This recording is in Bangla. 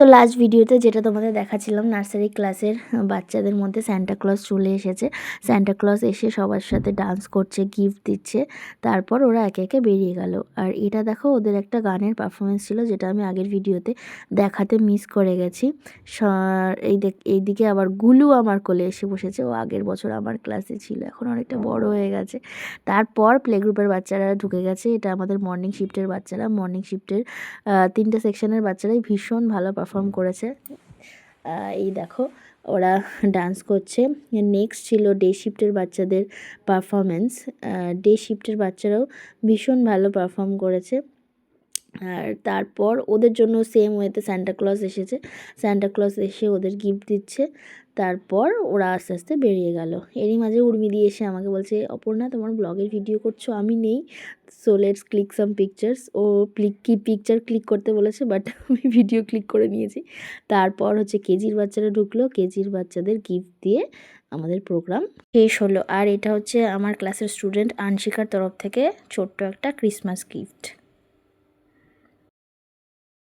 তো লাস্ট ভিডিওতে যেটা তোমাদের দেখাচ্ছিলাম, নার্সারি ক্লাসের বাচ্চাদের মধ্যে সান্টা ক্লজ চলে এসেছে। সান্টা ক্লজ এসে সবার সাথে ডান্স করছে, গিফট দিচ্ছে, তারপর ওরা একে একে বেরিয়ে গেল। আর এটা দেখো, ওদের একটা গানের পারফরমেন্স ছিল, যেটা আমি আগের ভিডিওতে দেখাতে মিস করে গেছি। এইদিকে আবার গুলু আমার কোলে এসে বসেছে। ও আগের বছর আমার ক্লাসে ছিল, এখন অনেকটা বড় হয়ে গেছে। তারপর প্লে গ্রুপের বাচ্চারা ঢুকে গেছে। এটা আমাদের মর্নিং শিফটের বাচ্চারা। মর্নিং শিফটের 3টে সেকশনের বাচ্চারাই ভীষণ ভালো পারফর্ম করেছে। এই দেখো, ওরা ডান্স করছে। নেক্সট ছিল ডে শিফটের বাচ্চাদের পারফরমেন্স। ডে শিফটের বাচ্চারাও ভীষণ ভালো পারফর্ম করেছে। আর তারপর ওদের জন্য সেম ওয়েতে সান্টা ক্লজ এসেছে। সান্টা ক্লজ এসে ওদের গিফট দিচ্ছে, তারপর ওরা আস্তে আস্তে বেরিয়ে গেল। এরই মাঝে উর্মি দিয়ে এসে আমাকে বলছে, অপর্ণা তোমার ব্লগের ভিডিও করছো, আমি নেই, so let's click some pictures. ও পিকচার ক্লিক করতে বলেছে, বাট আমি ভিডিও ক্লিক করে নিয়েছি। তারপর হচ্ছে কেজির বাচ্চারা ঢুকলো, কেজির বাচ্চাদের গিফট দিয়ে আমাদের প্রোগ্রাম শেষ হলো। আর এটা হচ্ছে আমার ক্লাসের স্টুডেন্ট আনশিকার তরফ থেকে ছোট্ট একটা ক্রিসমাস গিফট।